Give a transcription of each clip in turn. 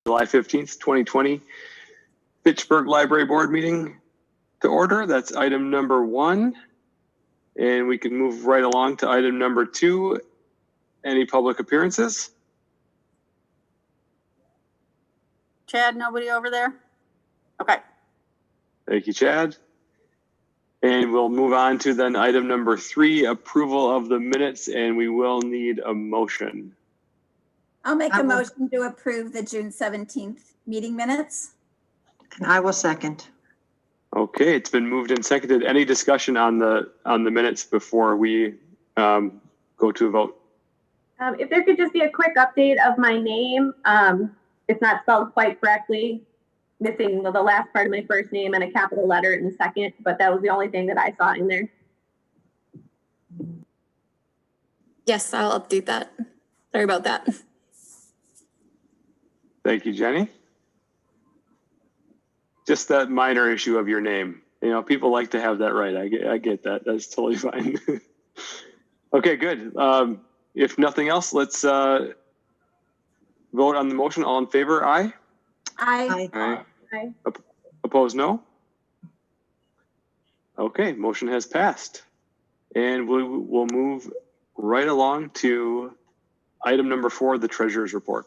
July 15th, 2020, Fitchburg Library Board meeting to order. That's item number 1. And we can move right along to item number 2. Any public appearances? Chad, nobody over there? Okay. Thank you, Chad. And we'll move on to then item number 3, approval of the minutes, and we will need a motion. I'll make a motion to approve the June 17th meeting minutes. And I will second. Okay, it's been moved and seconded. Any discussion on the minutes before we go to a vote? If there could just be a quick update of my name. It's not spelled quite correctly, missing the last part of my first name and a capital letter in the second, but that was the only thing that I saw in there. Yes, I'll update that. Sorry about that. Thank you, Jenny. Just that minor issue of your name. You know, people like to have that right. I get that. That's totally fine. Okay, good. If nothing else, let's vote on the motion. All in favor, aye? Aye. Aye. Aye. Opposed, no? Okay, motion has passed. And we'll move right along to item number 4, the treasurer's report.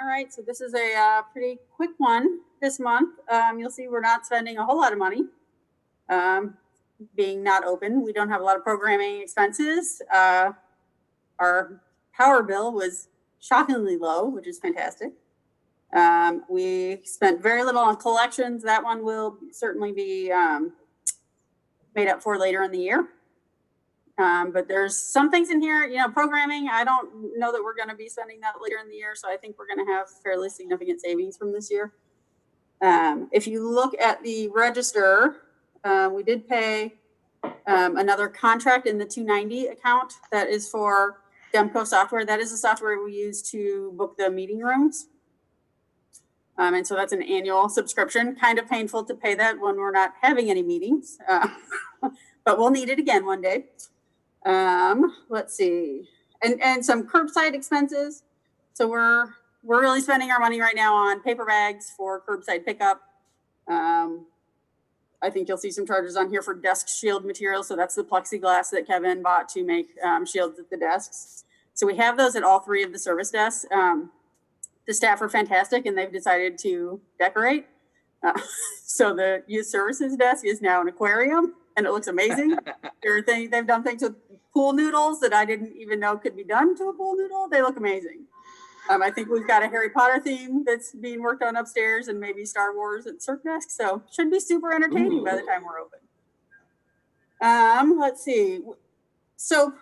All right, so this is a pretty quick one this month. You'll see we're not spending a whole lot of money. Being not open, we don't have a lot of programming expenses. Our power bill was shockingly low, which is fantastic. We spent very little on collections. That one will certainly be made up for later in the year. But there's some things in here, you know, programming, I don't know that we're going to be spending that later in the year. So I think we're going to have fairly significant savings from this year. If you look at the register, we did pay another contract in the 290 account. That is for Demco software. That is the software we use to book the meeting rooms. And so that's an annual subscription. Kind of painful to pay that when we're not having any meetings, but we'll need it again one day. Let's see, and some curbside expenses. So we're really spending our money right now on paper bags for curbside pickup. I think you'll see some charges on here for desk shield material. So that's the plexiglass that Kevin bought to make shields at the desks. So we have those at all 3 of the service desks. The staff are fantastic and they've decided to decorate. So the youth services desk is now an aquarium and it looks amazing. They've done things with pool noodles that I didn't even know could be done to a pool noodle. They look amazing. I think we've got a Harry Potter theme that's being worked on upstairs and maybe Star Wars at Cirque Desk. So should be super entertaining by the time we're open. Let's see. Soap,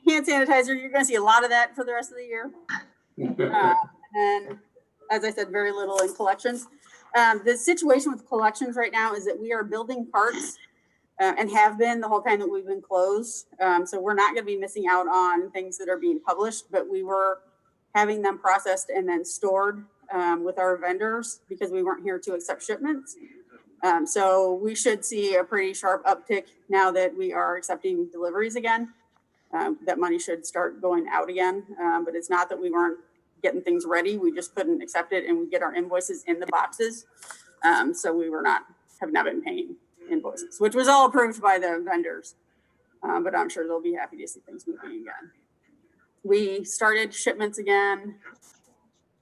hand sanitizer, you're going to see a lot of that for the rest of the year. And as I said, very little in collections. The situation with collections right now is that we are building carts and have been the whole time that we've been closed. So we're not going to be missing out on things that are being published, but we were having them processed and then stored with our vendors because we weren't here to accept shipments. So we should see a pretty sharp uptick now that we are accepting deliveries again. That money should start going out again, but it's not that we weren't getting things ready. We just couldn't accept it and we get our invoices in the boxes. So we have not been paying invoices, which was all approved by the vendors. But I'm sure they'll be happy to see things moving again. We started shipments again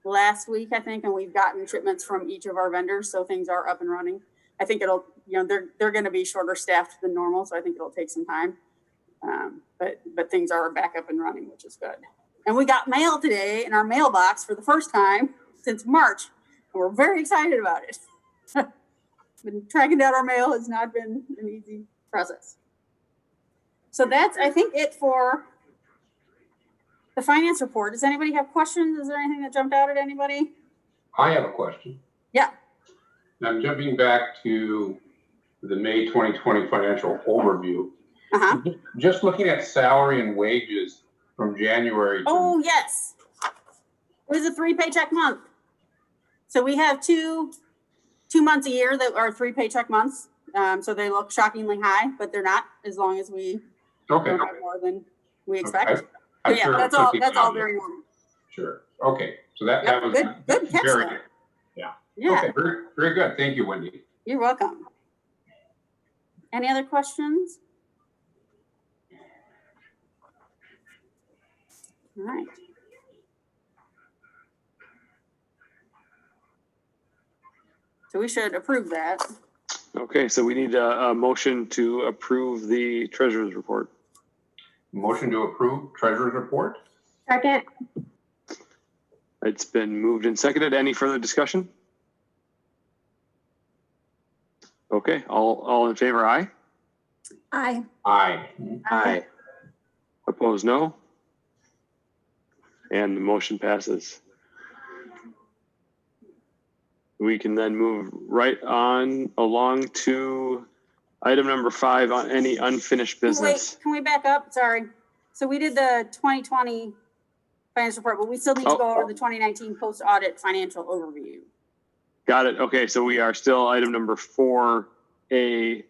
last week, I think, and we've gotten shipments from each of our vendors. So things are up and running. I think it'll, you know, they're going to be shorter staffed than normal. So I think it'll take some time. But things are back up and running, which is good. And we got mail today in our mailbox for the first time since March. And we're very excited about it. Been tracking down our mail has not been an easy process. So that's, I think, it for the finance report. Does anybody have questions? Is there anything that jumped out at anybody? I have a question. Yeah. I'm jumping back to the May 2020 financial overview. Just looking at salary and wages from January. Oh, yes. It was a 3 paycheck month. So we have two months a year that are 3 paycheck months. So they look shockingly high, but they're not, as long as we don't have more than we expect. I'm yeah, sure that's all very normal. Sure. Okay. So that Yep, was good catch very though. good. Yeah. Yeah, Okay, very, very good. Thank you, Wendy. you're welcome. Any other questions? All right. So we should approve that. Okay, so we need a motion to approve the treasurer's report. Motion to approve treasurer's report. Second. It's been moved and seconded. Any further discussion? Okay, all in favor, aye. Aye. Aye. Aye. Opposed, no. And the motion passes. We can then move right on along to item number 5 on any unfinished business. Wait, can we back up? Sorry. So we did the 2020 financial report, but we still need to go over the 2019 post-audit financial overview. Got it. Okay, so we are still item number 4A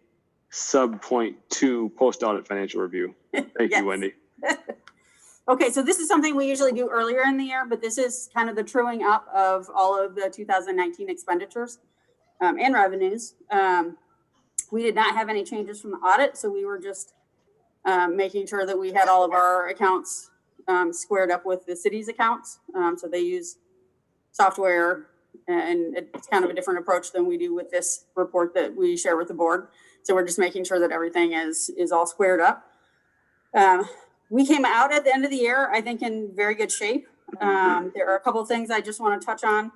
sub point 2 post-audit financial review. Thank you, Wendy. Okay, so this is something we usually do earlier in the year, but this is kind of the truing up of all of the 2019 expenditures and revenues. We did not have any changes from the audit, so we were just making sure that we had all of our accounts squared up with the city's accounts. So they use software, and it's kind of a different approach than we do with this report that we share with the board. So we're just making sure that everything is all squared up. We came out at the end of the year, I think, in very good shape. There are a couple of things I just want to touch on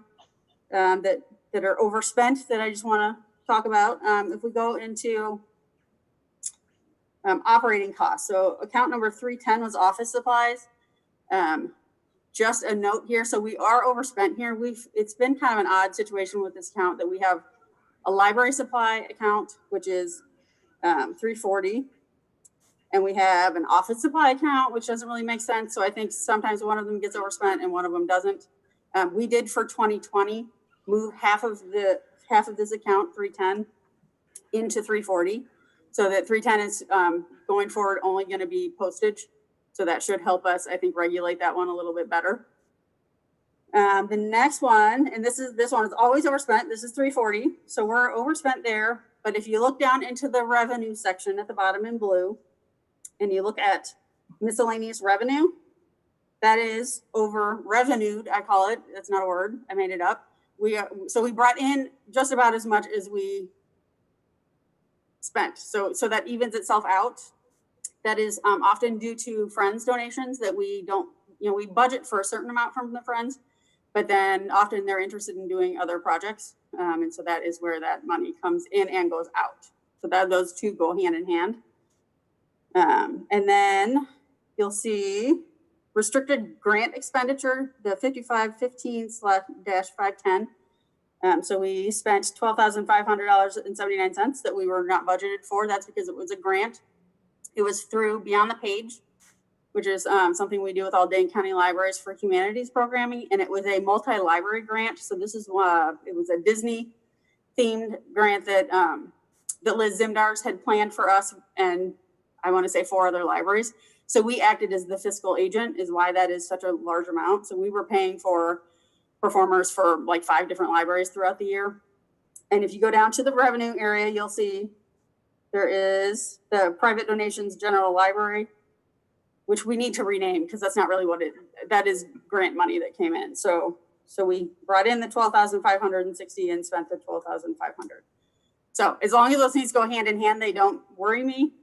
that are overspent that I just want to talk about. If we go into operating costs, so account number 310 was office supplies. Just a note here, so we are overspent here. It's been kind of an odd situation with this account that we have a library supply account, which is $340. And we have an office supply account, which doesn't really make sense. So I think sometimes one of them gets overspent and one of them doesn't. We did for 2020 move half of this account 310 into 340, so that 310 is going forward only going to be postage. So that should help us, I think, regulate that one a little bit better. The next one, and this one is always overspent. This is 340, so we're overspent there. But if you look down into the revenue section at the bottom in blue, and you look at miscellaneous revenue, that is over revenued, I call it. That's not a word. I made it up. So we brought in just about as much as we spent. So that evens itself out. That is often due to friends donations that we don't, we budget for a certain amount from the friends, but then often they're interested in doing other projects. And so that is where that money comes in and goes out. So that those two go hand in hand. And then you'll see restricted grant expenditure, the 5515/-510. So we spent $12,500.79 that we were not budgeted for. That's because it was a grant. It was through Beyond the Page, which is something we do with all Dane County libraries for humanities programming. And it was a multi-library grant. So this is it was a Disney themed grant that Liz Zimdars had planned for us, and I want to say 4 other libraries. So we acted as the fiscal agent, is why that is such a large amount. So we were paying for performers for like 5 different libraries throughout the year. And if you go down to the revenue area, you'll see there is the private donations general library, which we need to rename because that's not really what that is grant money that came in. So we brought in the $12,560 and spent the $12,500. So as long as those things go hand in hand, they don't worry me.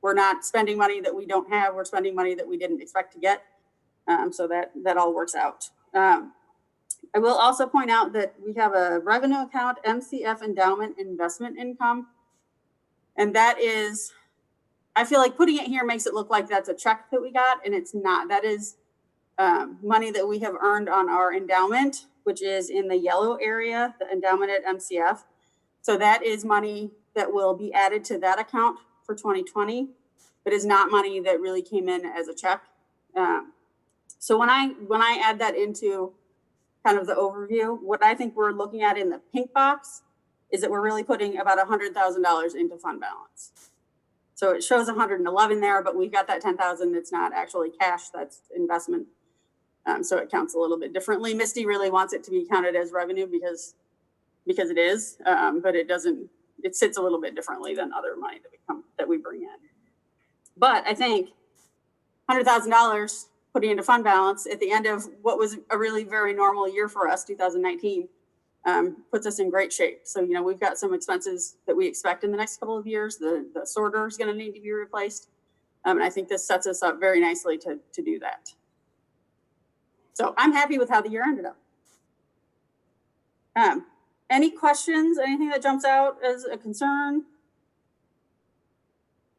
We're not spending money that we don't have. We're spending money that we didn't expect to get. So that all works out. I will also point out that we have a revenue account, MCF endowment investment income. And that is, I feel like putting it here makes it look like that's a check that we got, and it's not. That is money that we have earned on our endowment, which is in the yellow area, the endowment at MCF. So that is money that will be added to that account for 2020, but is not money that really came in as a check. So when I add that into kind of the overview, what I think we're looking at in the pink box is that we're really putting about $100,000 into fund balance. So it shows 111 there, but we've got that 10,000 that's not actually cash, that's investment. So it counts a little bit differently. Misty really wants it to be counted as revenue because it is, but it doesn't, it sits a little bit differently than other money that we bring in. But I think $100,000 putting into fund balance at the end of what was a really very normal year for us, 2019, puts us in great shape. So, you know, we've got some expenses that we expect in the next couple of years. The sorter is going to need to be replaced. And I think this sets us up very nicely to do that. So I'm happy with how the year ended up. Any questions, anything that jumps out as a concern?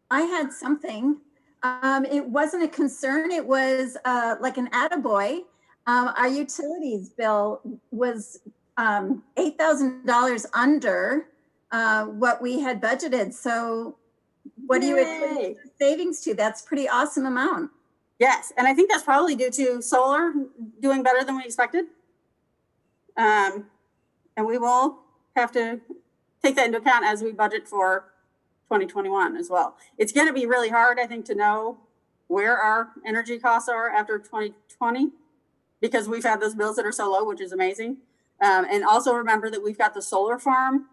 I had something. It wasn't a concern. It was like an attaboy. Our utilities bill was $8,000 under what we had budgeted. So what do you attribute savings to? That's pretty awesome amount. Yes, and I think that's probably due to solar doing better than we expected. And we will have to take that into account as we budget for 2021 as well. It's going to be really hard, I think, to know where our energy costs are after 2020 because we've had those bills that are so low, which is amazing. And also remember that we've got the solar farm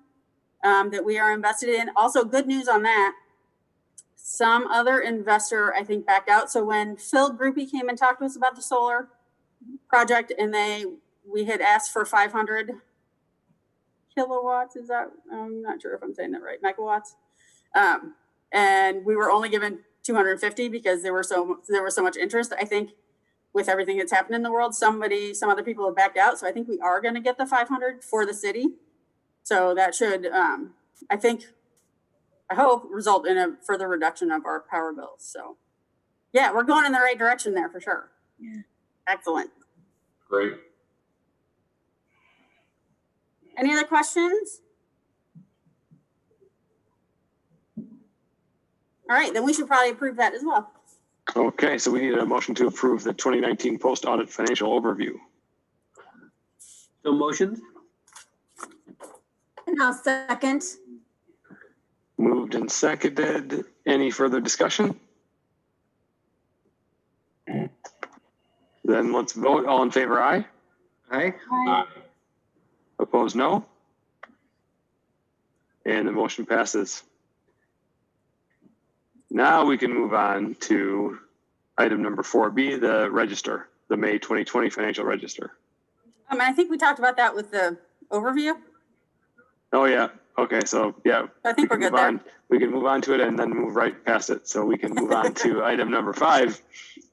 that we are invested in. Also, good news on that. Some other investor, I think, backed out. So when Phil Groupie came and talked to us about the solar project, and we had asked for 500 kilowatts. Is that? I'm not sure if I'm saying that right. Megawatts. And we were only given 250 because there was so much interest. I think with everything that's happened in the world, some other people have backed out. So I think we are going to get the 500 for the city. So that should, I hope, result in a further reduction of our power bills. So yeah, we're going in the right direction there for sure. Yeah. Excellent. Great. Any other questions? All right, then we should probably approve that as well. Okay, so we need a motion to approve the 2019 post-audit financial overview. So motioned. And I'll second. Moved and seconded. Any further discussion? Then let's vote. All in favor, aye. Aye. Opposed, no. And the motion passes. Now we can move on to item number 4B, the register, the May 2020 financial register. I think we talked about that with the overview. Oh yeah. Okay. So yeah, I think we're good there. We can move on to it and then move right past it. So we can move on to item number 5.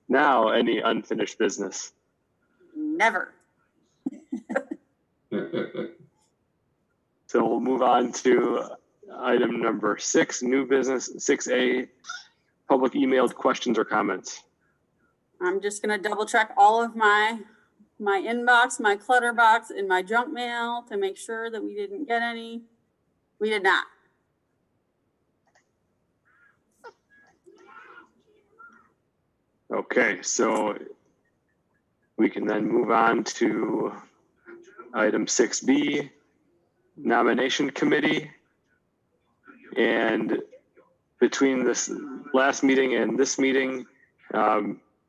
Now, any unfinished business? Never. So we'll move on to item number 6, new business, 6A, public emailed questions or comments. I'm just going to double check all of my inbox, my clutter box, and my junk mail to make sure that we didn't get any. We did not. Okay, so we can then move on to item 6B, nomination committee. And between this last meeting and this meeting,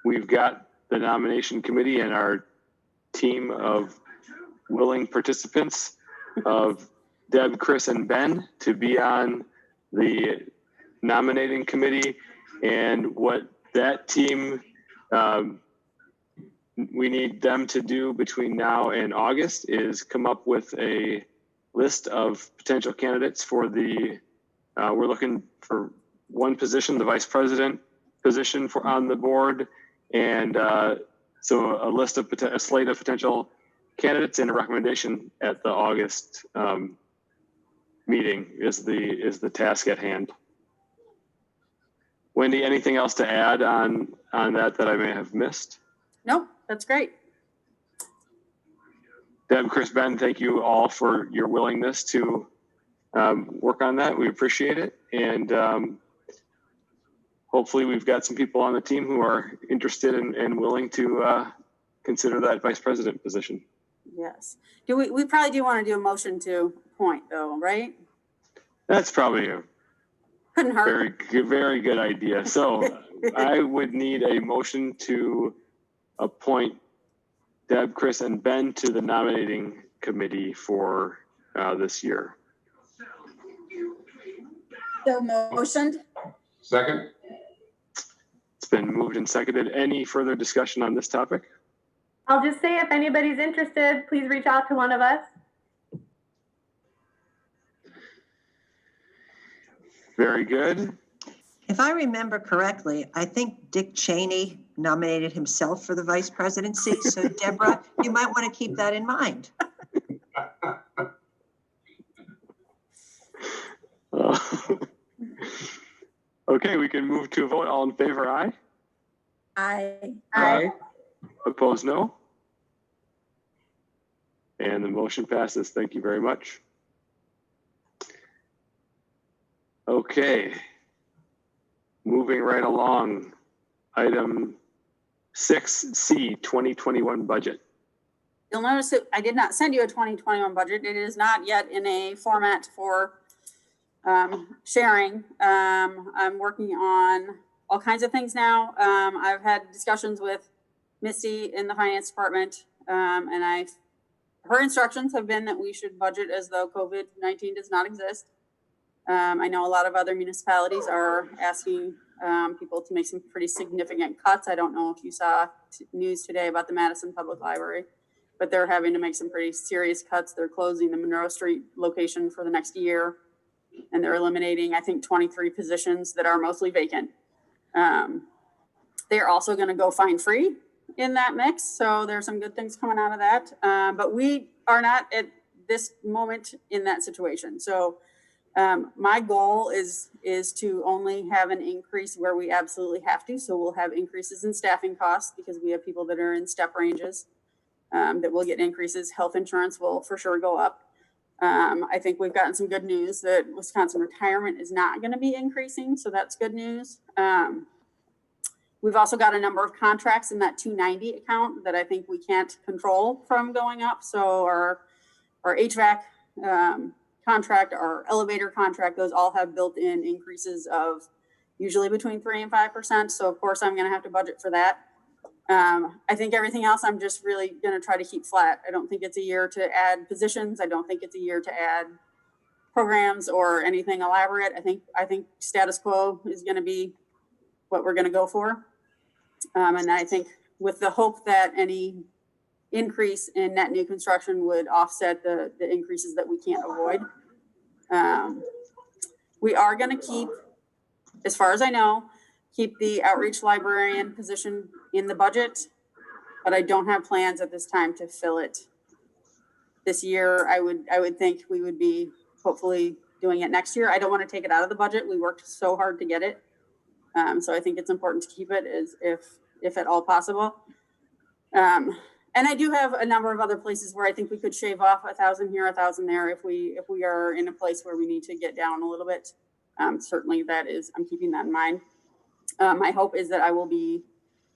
we've got the nomination committee and our team of willing participants of Deb, Chris, and Ben to be on the nominating committee. And what that team, we need them to do between now and August is come up with a list of potential candidates for the, we're looking for one position, the vice president position on the board. And so a slate of potential candidates and a recommendation at the August meeting is the task at hand. Wendy, anything else to add on that I may have missed? Nope, that's great. Deb, Chris, Ben, thank you all for your willingness to work on that. We appreciate it. And hopefully we've got some people on the team who are interested and willing to consider that vice president position. Yes. We probably do want to do a motion to appoint though, right? That's probably a Couldn't hurt. very good idea. So I would need a motion to appoint Deb, Chris, and Ben to the nominating committee for this year. So motioned. Second? It's been moved and seconded. Any further discussion on this topic? I'll just say if anybody's interested, please reach out to one of us. Very good. If I remember correctly, I think Dick Cheney nominated himself for the vice presidency. So Deborah, you might want to keep that in mind. Okay, we can move to a vote. All in favor, aye. Aye. Aye. Opposed, no. And the motion passes. Thank you very much. Okay. Moving right along. Item 6C, 2021 budget. You'll notice that I did not send you a 2021 budget. It is not yet in a format for sharing. I'm working on all kinds of things now. I've had discussions with Misty in the finance department, and her instructions have been that we should budget as though COVID-19 does not exist. I know a lot of other municipalities are asking people to make some pretty significant cuts. I don't know if you saw news today about the Madison Public Library, but they're having to make some pretty serious cuts. They're closing the Monroe Street location for the next year, and they're eliminating, I think, 23 positions that are mostly vacant. They're also going to go fine free in that mix. So there's some good things coming out of that. But we are not at this moment in that situation. So my goal is to only have an increase where we absolutely have to. So we'll have increases in staffing costs because we have people that are in step ranges that will get increases. Health insurance will for sure go up. I think we've gotten some good news that Wisconsin retirement is not going to be increasing. So that's good news. We've also got a number of contracts in that 290 account that I think we can't control from going up. So our HVAC contract, our elevator contract, those all have built-in increases of usually between 3% and 5%. So of course I'm going to have to budget for that. I think everything else I'm just really going to try to keep flat. I don't think it's a year to add positions. I don't think it's a year to add programs or anything elaborate. I think status quo is going to be what we're going to go for. And I think with the hope that any increase in net new construction would offset the increases that we can't avoid. We are going to keep, as far as I know, keep the outreach librarian position in the budget, but I don't have plans at this time to fill it this year. I would think we would be hopefully doing it next year. I don't want to take it out of the budget. We worked so hard to get it. So I think it's important to keep it as if at all possible. And I do have a number of other places where I think we could shave off 1,000 here, 1,000 there if we are in a place where we need to get down a little bit. Certainly I'm keeping that in mind. My hope is that I will be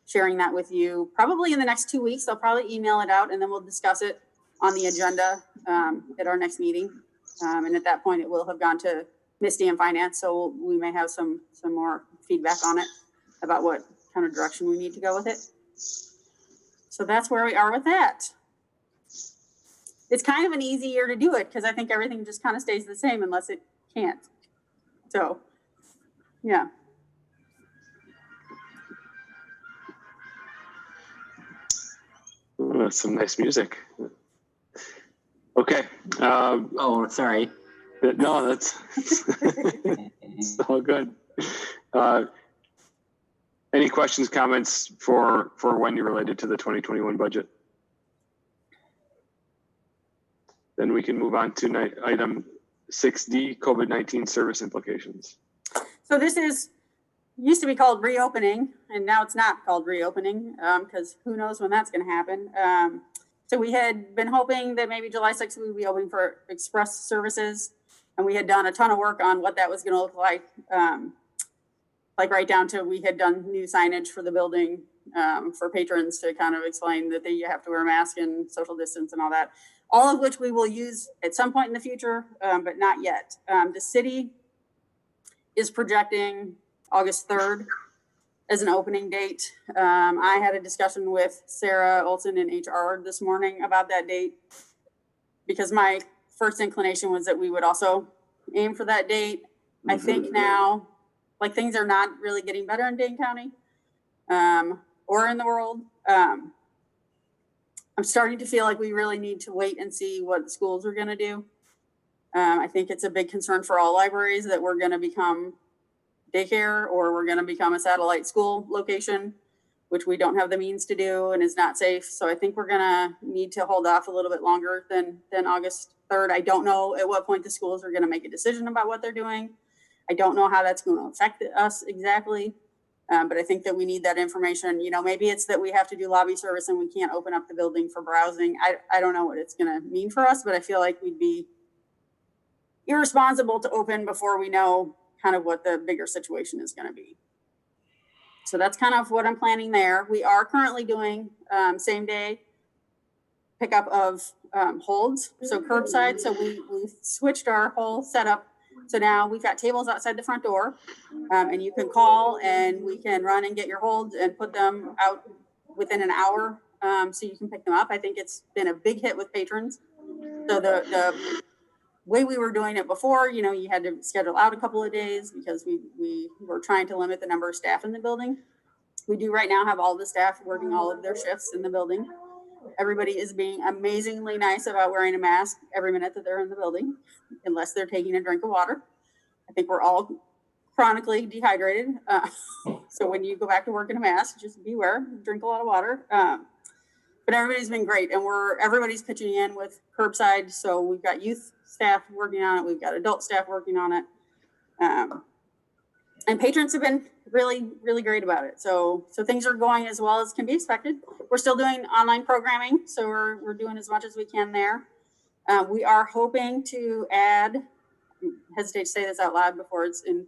sharing that with you probably in the next 2 weeks. I'll probably email it out and then we'll discuss it on the agenda at our next meeting. And at that point it will have gone to Misty and Finance. So we may have some more feedback on it about what kind of direction we need to go with it. So that's where we are with that. It's kind of an easy year to do it because I think everything just kind of stays the same unless it can't. So, yeah. Oh, that's some nice music. Okay. Oh, sorry. No, that's it's all good. Any questions, comments for Wendy related to the 2021 budget? Then we can move on to item 6D, COVID-19 service implications. So this used to be called reopening, and now it's not called reopening because who knows when that's going to happen. So we had been hoping that maybe July 6th we would be open for express services, and we had done a ton of work on what that was going to look like right down to we had done new signage for the building for patrons to kind of explain that you have to wear a mask and social distance and all that, all of which we will use at some point in the future, but not yet. The city is projecting August 3rd as an opening date. I had a discussion with Sarah Olson in HR this morning about that date, because my first inclination was that we would also aim for that date. I think now, like, things are not really getting better in Dane County or in the world. I'm starting to feel like we really need to wait and see what the schools are going to do. I think it's a big concern for all libraries that we're going to become daycare, or we're going to become a satellite school location, which we don't have the means to do and is not safe. So I think we're going to need to hold off a little bit longer than August 3rd. I don't know at what point the schools are going to make a decision about what they're doing. I don't know how that's going to affect us exactly. But I think that we need that information. You know, maybe it's that we have to do lobby service and we can't open up the building for browsing. I don't know what it's going to mean for us, but I feel like we'd be irresponsible to open before we know kind of what the bigger situation is going to be. So that's kind of what I'm planning there. We are currently doing same day pickup of holds, so curbside. So we switched our whole setup. So now we've got tables outside the front door, and you can call and we can run and get your holds and put them out within an hour, so you can pick them up. I think it's been a big hit with patrons. So the way we were doing it before, you know, you had to schedule out a couple of days because we were trying to limit the number of staff in the building. We do right now have all the staff working all of their shifts in the building. Everybody is being amazingly nice about wearing a mask every minute that they're in the building, unless they're taking a drink of water. I think we're all chronically dehydrated. So when you go back to work in a mask, just beware, drink a lot of water. But everybody's been great, and everybody's pitching in with curbside. So we've got youth staff working on it. We've got adult staff working on it. And patrons have been really, really great about it. So things are going as well as can be expected. We're still doing online programming, so we're doing as much as we can there. We are hoping to add, I hesitate to say this out loud before it's in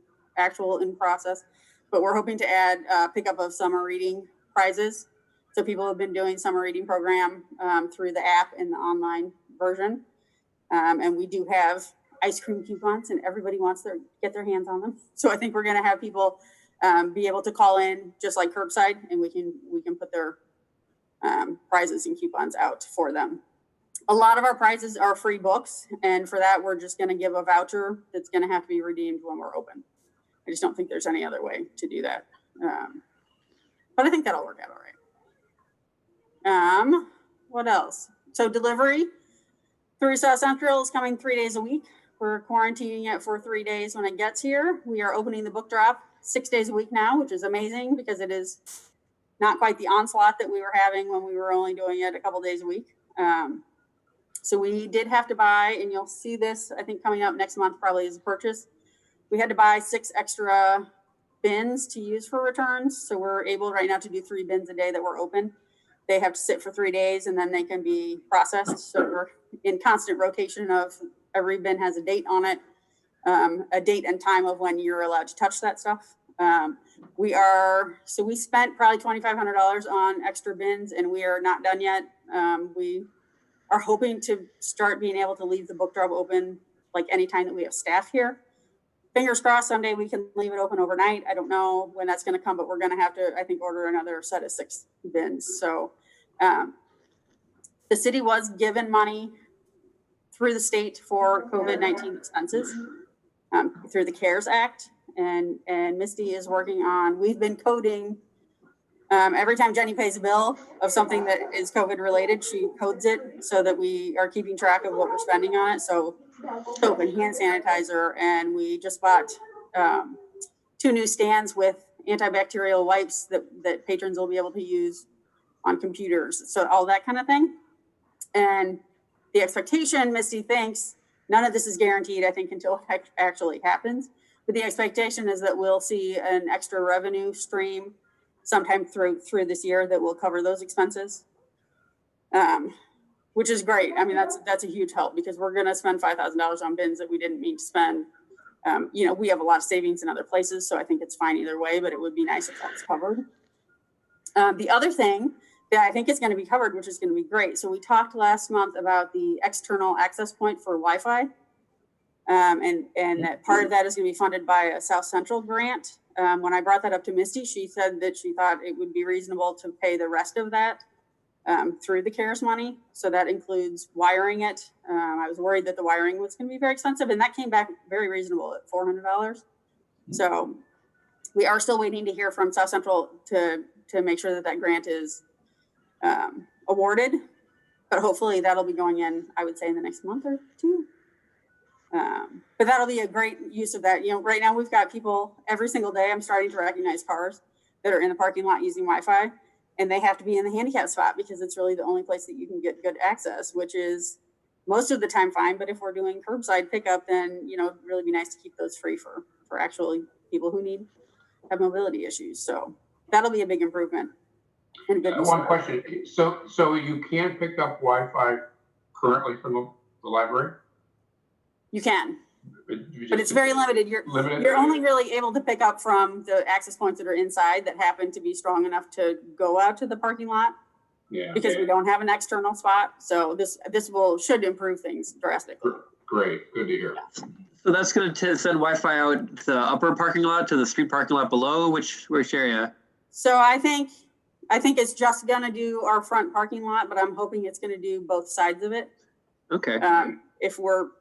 process, but we're hoping to add pickup of summer reading prizes. So people have been doing summer reading program through the app and the online version. And we do have ice cream coupons, and everybody wants to get their hands on them. So I think we're going to have people be able to call in just like curbside, and we can put their prizes and coupons out for them. A lot of our prizes are free books, and for that, we're just going to give a voucher that's going to have to be redeemed when we're open. I just don't think there's any other way to do that. But I think that'll work out all right. What else? So delivery through South Central is coming 3 days a week. We're quarantining it for 3 days when it gets here. We are opening the book drop 6 days a week now, which is amazing because it is not quite the onslaught that we were having when we were only doing it a couple days a week. So we did have to buy, and you'll see this, I think, coming up next month probably as a purchase. We had to buy 6 extra bins to use for returns. So we're able right now to do 3 bins a day that were open. They have to sit for 3 days and then they can be processed. So we're in constant rotation of every bin has a date on it, a date and time of when you're allowed to touch that stuff. We spent probably $2,500 on extra bins, and we are not done yet. We are hoping to start being able to leave the book drop open like anytime that we have staff here. Fingers crossed someday we can leave it open overnight. I don't know when that's going to come, but we're going to have to, I think, order another set of 6 bins. So the city was given money through the state for COVID-19 expenses through the CARES Act. And Misty is working on, we've been coding, every time Jenny pays a bill of something that is COVID related, she codes it so that we are keeping track of what we're spending on it. So soap and hand sanitizer, and we just bought 2 new stands with antibacterial wipes that patrons will be able to use on computers. So all that kind of thing. And the expectation, Misty thinks, none of this is guaranteed, I think, until it actually happens. But the expectation is that we'll see an extra revenue stream sometime through this year that will cover those expenses, which is great. I mean, that's a huge help because we're going to spend $5,000 on bins that we didn't mean to spend. We have a lot of savings in other places, so I think it's fine either way, but it would be nice if that's covered. The other thing that I think is going to be covered, which is going to be great. So we talked last month about the external access point for Wi-Fi. And that part of that is going to be funded by a South Central grant. When I brought that up to Misty, she said that she thought it would be reasonable to pay the rest of that through the CARES money. So that includes wiring it. I was worried that the wiring was going to be very expensive, and that came back very reasonable at $400. So we are still waiting to hear from South Central to make sure that that grant is awarded, but hopefully that'll be going in, I would say, in the next month or two. But that'll be a great use of that. You know, right now we've got people every single day. I'm starting to recognize cars that are in the parking lot using Wi-Fi, and they have to be in the handicap spot because it's really the only place that you can get good access, which is most of the time fine. But if we're doing curbside pickup, then, you know, it'd really be nice to keep those free for actually people who have mobility issues. So that'll be a big improvement. And good One question. So you can pick up Wi-Fi currently from the library? You can, but it's very limited. You're only really able to pick up from the access points that are inside that happen to be strong enough to go out to the parking lot. Yeah. Because we don't have an external spot. So this should improve things drastically. Great. Good to hear. Yeah. So that's going to send Wi-Fi out to the upper parking lot to the street parking lot below. Which area? So I think it's just going to do our front parking lot, but I'm hoping it's going to do both sides of it. Okay. If we're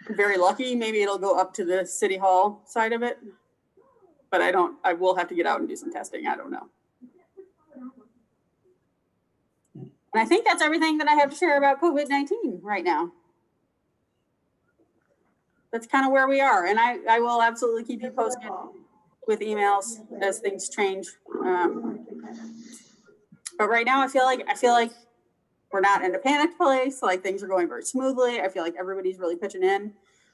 very lucky, maybe it'll go up to the city hall side of it, but I will have to get out and do some testing. I don't know. And I think that's everything that I have to share about COVID-19 right now. That's kind of where we are. And I will absolutely keep you posted with emails as things change. But right now I feel like we're not in a panicked place. Like, things are going very smoothly. I feel like everybody's really pitching in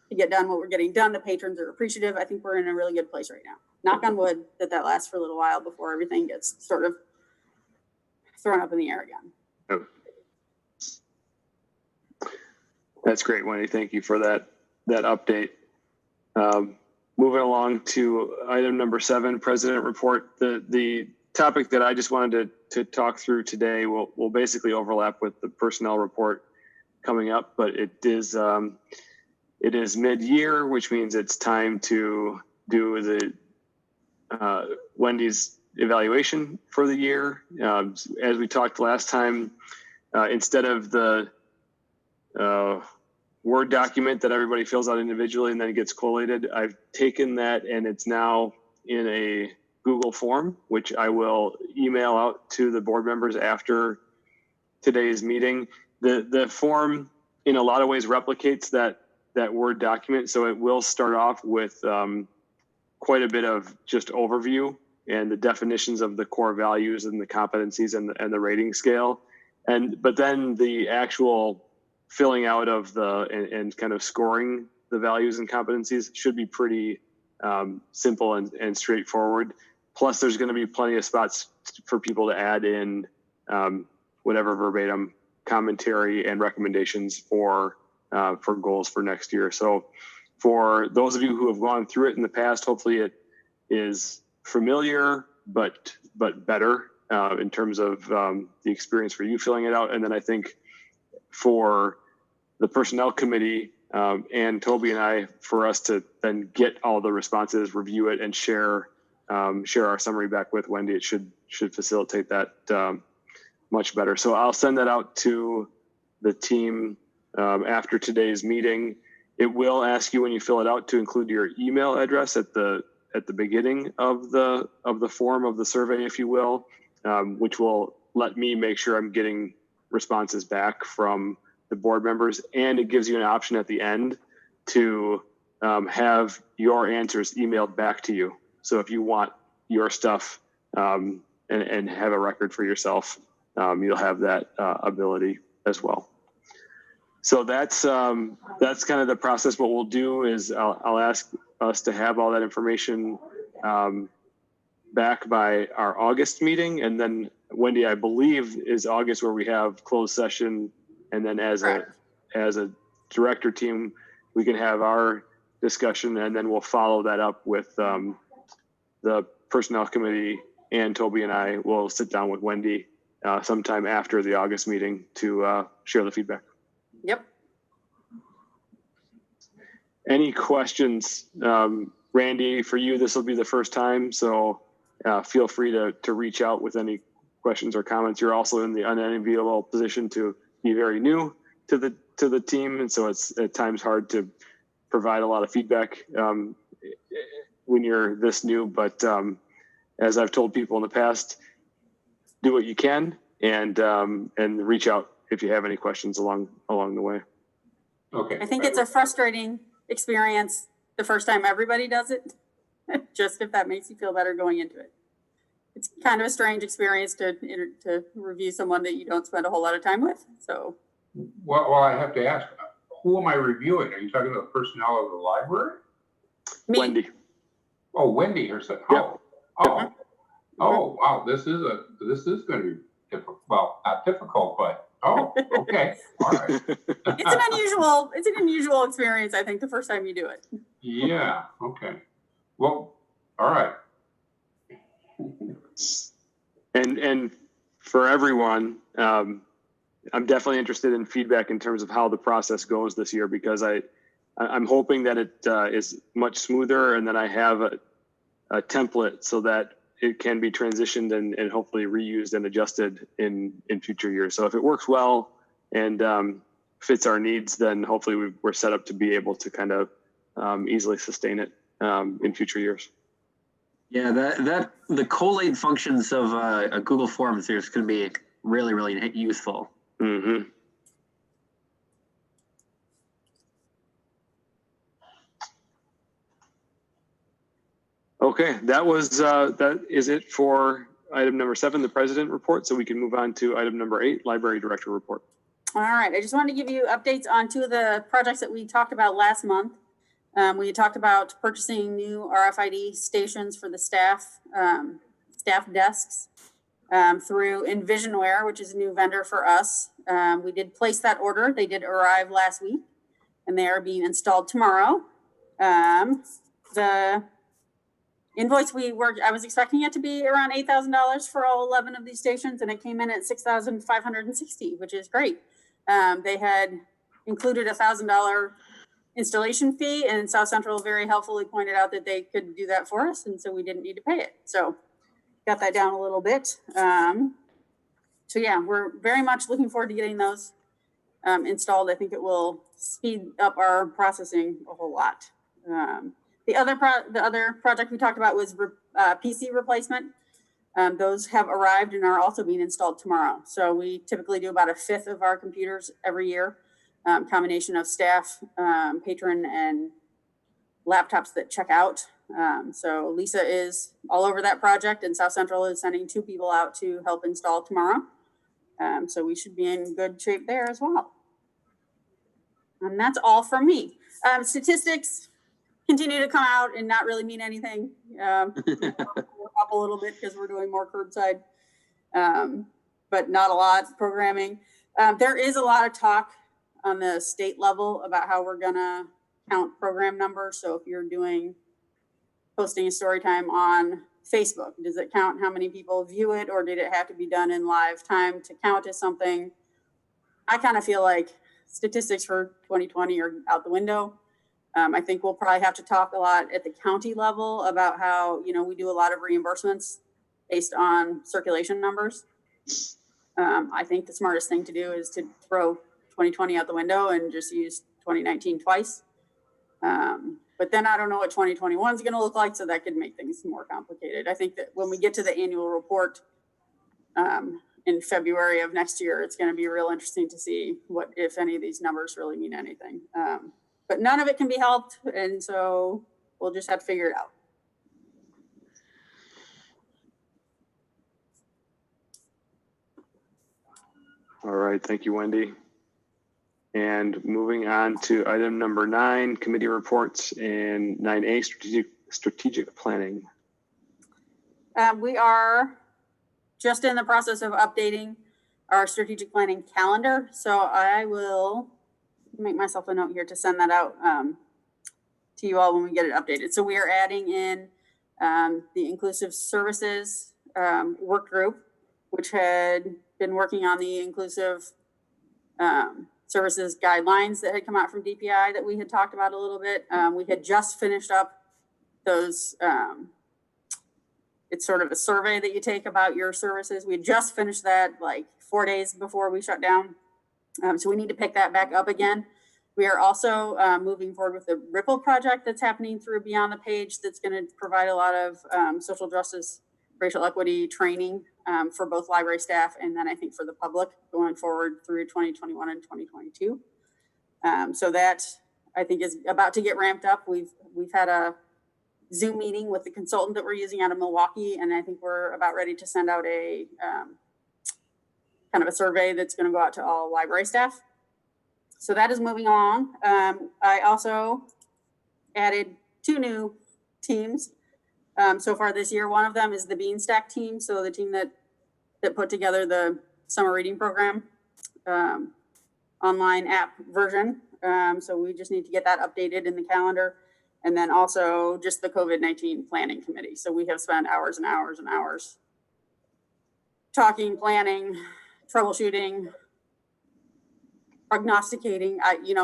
to get done what we're getting done. The patrons are appreciative. I think we're in a really good place right now. Knock on wood that lasts for a little while before everything gets sort of thrown up in the air again. Oh. That's great, Wendy. Thank you for that update. Moving along to item number 7, President Report. The topic that I just wanted to talk through today will basically overlap with the personnel report coming up, but it is mid-year, which means it's time to do the Wendy's evaluation for the year. As we talked last time, instead of the Word document that everybody fills out individually and then gets collated, I've taken that and it's now in a Google form, which I will email out to the board members after today's meeting. The form in a lot of ways replicates that Word document. So it will start off with quite a bit of just overview and the definitions of the core values and the competencies and the rating scale. But then the actual filling out of and kind of scoring the values and competencies should be pretty simple and straightforward. Plus, there's going to be plenty of spots for people to add in whatever verbatim commentary and recommendations for goals for next year. So for those of you who have gone through it in the past, hopefully it is familiar, but better in terms of the experience for you filling it out. And then I think for the personnel committee and Toby and I, for us to then get all the responses, review it, and share our summary back with Wendy, it should facilitate that much better. So I'll send that out to the team after today's meeting. It will ask you when you fill it out to include your email address at the beginning of the form of the survey, if you will, which will let me make sure I'm getting responses back from the board members. And it gives you an option at the end to have your answers emailed back to you. So if you want your stuff and have a record for yourself, you'll have that ability as well. So that's kind of the process. What we'll do is I'll ask us to have all that information back by our August meeting. And then Wendy, I believe, is August where we have closed session. And then as a director team, we can have our discussion, and then we'll follow that up with the personnel committee, and Toby and I will sit down with Wendy sometime after the August meeting to share the feedback. Yep. Any questions Randy, for you, this will be the first time, so feel free to reach out with any questions or comments. You're also in the unenviable position to be very new to the team, and so it's at times hard to provide a lot of feedback when you're this new. But as I've told people in the past, do what you can and reach out if you have any questions along the way. Okay. I think it's a frustrating experience the first time everybody does it, just if that makes you feel better going into it. It's kind of a strange experience to review someone that you don't spend a whole lot of time with. So, Well, I have to ask, who am I reviewing? Are you talking about personnel of the library? me. Wendy. Oh, Wendy herself. Yep. Oh, wow. This is going to be difficult. Well, not difficult, but okay. All right. It's an unusual experience, I think, the first time you do it. Yeah. Okay. Well, all right. And for everyone, I'm definitely interested in feedback in terms of how the process goes this year, because I'm hoping that it is much smoother and that I have a template so that it can be transitioned and hopefully reused and adjusted in future years. So if it works well and fits our needs, then hopefully we're set up to be able to kind of easily sustain it in future years. Yeah, that the collate functions of a Google Forms is going to be really, really useful. Mm-hmm. Okay, that is it for item number 7, the president report. So we can move on to item number 8, library director report. All right, I just wanted to give you updates on 2 of the projects that we talked about last month. We talked about purchasing new RFID stations for the staff desks through Envisionware, which is a new vendor for us. We did place that order. They did arrive last week, and they are being installed tomorrow. The invoice I was expecting it to be around $8,000 for all 11 of these stations, and it came in at $6,560, which is great. They had included $1,000 installation fee, and South Central very helpfully pointed out that they could do that for us, and so we didn't need to pay it. So got that down a little bit. So yeah, we're very much looking forward to getting those installed. I think it will speed up our processing a whole lot. The other project we talked about was PC replacement. Those have arrived and are also being installed tomorrow. So we typically do about 1/5 of our computers every year. Combination of staff, patron, and laptops that check out. So Lisa is all over that project, and South Central is sending 2 people out to help install tomorrow. So we should be in good shape there as well. And that's all from me. Statistics continue to come out and not really mean anything. We're up a little bit because we're doing more curbside, but not a lot programming. There is a lot of talk on the state level about how we're gonna count program numbers. So if you're posting a story time on Facebook, does it count how many people view it, or did it have to be done in live time to count as something? I kind of feel like statistics for 2020 are out the window. I think we'll probably have to talk a lot at the county level about how, we do a lot of reimbursements based on circulation numbers. I think the smartest thing to do is to throw 2020 out the window and just use 2019 twice. But then I don't know what 2021 is going to look like, so that could make things more complicated. I think that when we get to the annual report in February of next year, it's going to be real interesting to see what, if any of these numbers really mean anything. But none of it can be helped, and so we'll just have to figure it out. All right, thank you, Wendy. And moving on to item number 9, committee reports, and 9A, strategic planning. We are just in the process of updating our strategic planning calendar. So I will make myself a note here to send that out to you all when we get it updated. So we are adding in the inclusive services work group, which had been working on the inclusive services guidelines that had come out from DPI that we had talked about a little bit. We had just finished up those, it's sort of a survey that you take about your services. We just finished that like 4 days before we shut down. So we need to pick that back up again. We are also moving forward with the Ripple project that's happening through Beyond the Page that's going to provide a lot of social justice, racial equity training for both library staff and then I think for the public going forward through 2021 and 2022. So that I think is about to get ramped up. We've had a Zoom meeting with the consultant that we're using out of Milwaukee, and I think we're about ready to send out a kind of a survey that's going to go out to all library staff. So that is moving along. I also added 2 new teams so far this year. One of them is the Beanstack team, so the team that put together the summer reading program online app version. So we just need to get that updated in the calendar. And then also just the COVID-19 planning committee. So we have spent hours and hours and hours talking, planning, troubleshooting, prognosticating,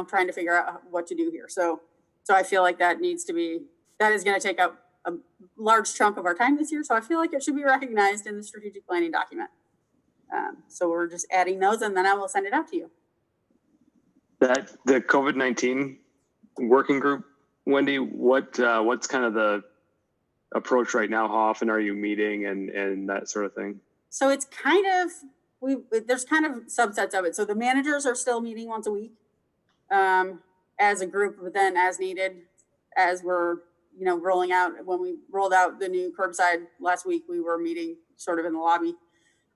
trying to figure out what to do here. So I feel like that is going to take up a large chunk of our time this year. So I feel like it should be recognized in the strategic planning document. So we're just adding those and then I will send it out to you. The COVID-19 working group, Wendy, what's kind of the approach right now? How often are you meeting and that sort of thing? So it's kind of, there's kind of subsets of it. So the managers are still meeting once a week as a group, but then as needed, as we're, rolling out, when we rolled out the new curbside last week, we were meeting sort of in the lobby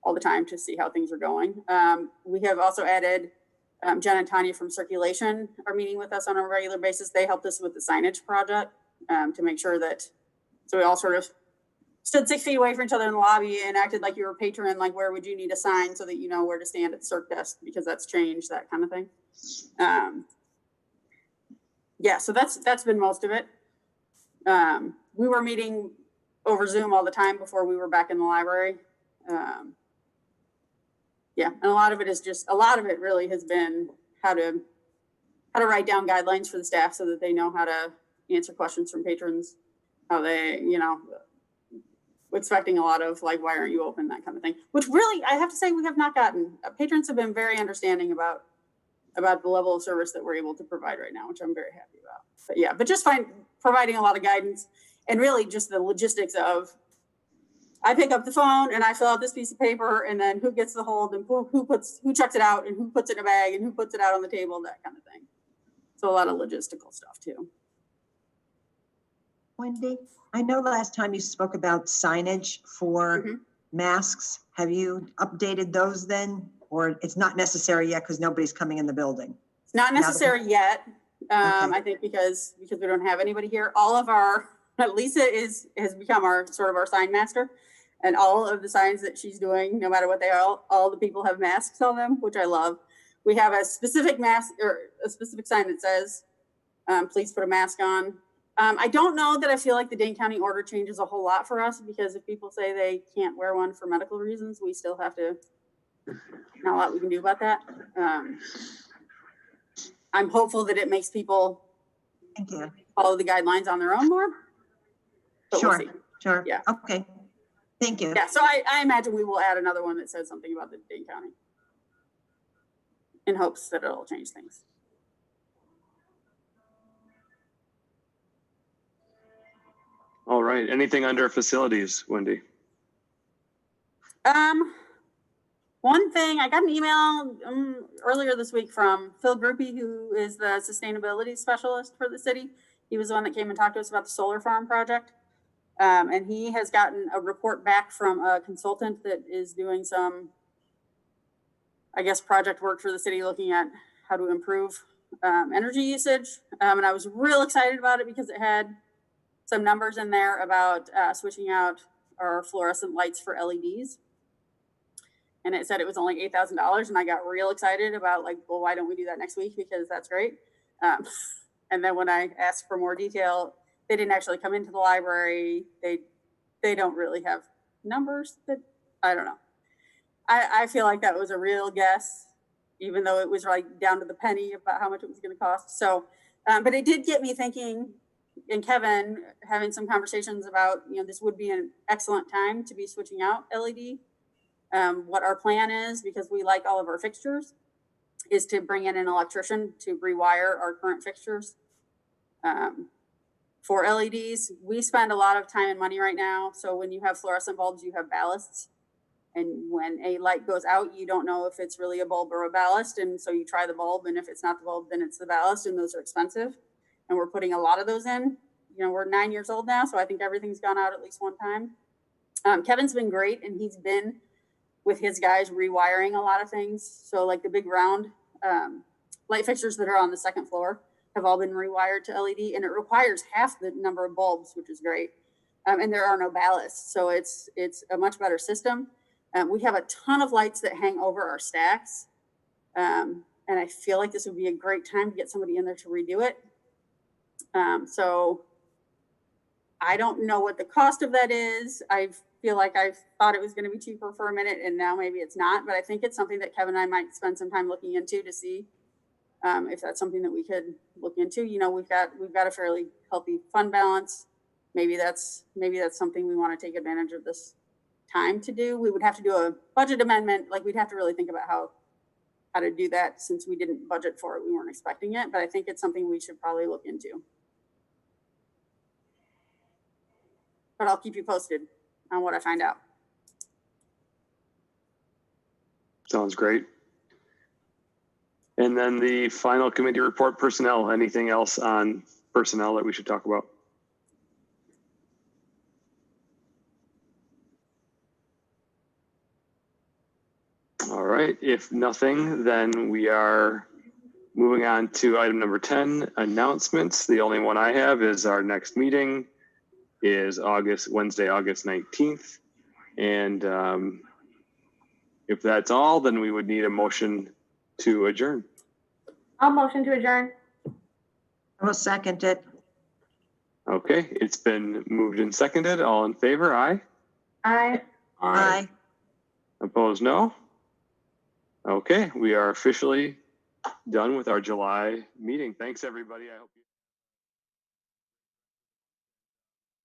all the time to see how things are going. We have also added Jen and Tanya from Circulation are meeting with us on a regular basis. They helped us with the signage project to make sure that, so we all sort of stood 6 feet away from each other in the lobby and acted like you were a patron, like where would you need a sign so that you know where to stand at the circ desk because that's changed, that kind of thing. Yeah, so that's been most of it. We were meeting over Zoom all the time before we were back in the library. Yeah, and a lot of it really has been how to write down guidelines for the staff so that they know how to answer questions from patrons, how they, expecting a lot of like, why aren't you open, that kind of thing, which really, I have to say, we have not gotten. Patrons have been very understanding about the level of service that we're able to provide right now, which I'm very happy about. But yeah, but just providing a lot of guidance and really just the logistics of, I pick up the phone and I fill out this piece of paper and then who gets the hold and who checks it out and who puts it in a bag and who puts it out on the table, that kind of thing. So a lot of logistical stuff too. Wendy, I know last time you spoke about signage for masks. Have you updated those then? Or it's not necessary yet because nobody's coming in the building? It's not necessary yet. I think because we don't have anybody here. All of our, Lisa has become our sign master. And all of the signs that she's doing, no matter what they are, all the people have masks on them, which I love. We have a specific mask or a specific sign that says, please put a mask on. I don't know that I feel like the Dane County order changes a whole lot for us because if people say they can't wear one for medical reasons, we still have to, not a lot we can do about that. I'm hopeful that it makes people follow the guidelines on their own more. But Sure, we'll see. sure. Yeah. Okay. Thank you. Yeah, so I imagine we will add another one that says something about the Dane County in hopes that it'll change things. All right. Anything under facilities, Wendy? One thing, I got an email earlier this week from Phil Gruppe, who is the sustainability specialist for the city. He was the one that came and talked to us about the solar farm project. And he has gotten a report back from a consultant that is doing some, I guess, project work for the city looking at how to improve energy usage. And I was real excited about it because it had some numbers in there about switching out our fluorescent lights for LEDs. And it said it was only $8,000. And I got real excited about like, well, why don't we do that next week? Because that's great. And then when I asked for more detail, they didn't actually come into the library. They don't really have numbers that, I don't know. I feel like that was a real guess, even though it was like down to the penny about how much it was going to cost. So, but it did get me thinking, and Kevin having some conversations about, this would be an excellent time to be switching out LED. What our plan is, because we like all of our fixtures, is to bring in an electrician to rewire our current fixtures. For LEDs, we spend a lot of time and money right now. So when you have fluorescent bulbs, you have ballasts. And when a light goes out, you don't know if it's really a bulb or a ballast. And so you try the bulb, and if it's not the bulb, then it's the ballast, and those are expensive. And we're putting a lot of those in. We're 9 years old now, so I think everything's gone out at least one time. Kevin's been great, and he's been with his guys rewiring a lot of things. So like the big round light fixtures that are on the second floor have all been rewired to LED, and it requires half the number of bulbs, which is great. And there are no ballasts, so it's a much better system. We have a ton of lights that hang over our stacks, and I feel like this would be a great time to get somebody in there to redo it. So I don't know what the cost of that is. I feel like I thought it was going to be cheaper for a minute, and now maybe it's not, but I think it's something that Kevin and I might spend some time looking into to see if that's something that we could look into. We've got a fairly healthy fund balance. Maybe that's something we want to take advantage of this time to do. We would have to do a budget amendment. Like, we'd have to really think about how to do that, since we didn't budget for it. We weren't expecting it, but I think it's something we should probably look into. But I'll keep you posted on what I find out. Sounds great. And then the final committee report, personnel. Anything else on personnel that we should talk about? All right, if nothing, then we are moving on to item number 10, announcements. The only one I have is our next meeting is Wednesday, August 19th. And if that's all, then we would need a motion to adjourn. I'll motion to adjourn. I will second it. Okay, it's been moved and seconded. All in favor, aye? Aye. Aye. Opposed, no? Okay, we are officially done with our July meeting. Thanks, everybody. I hope you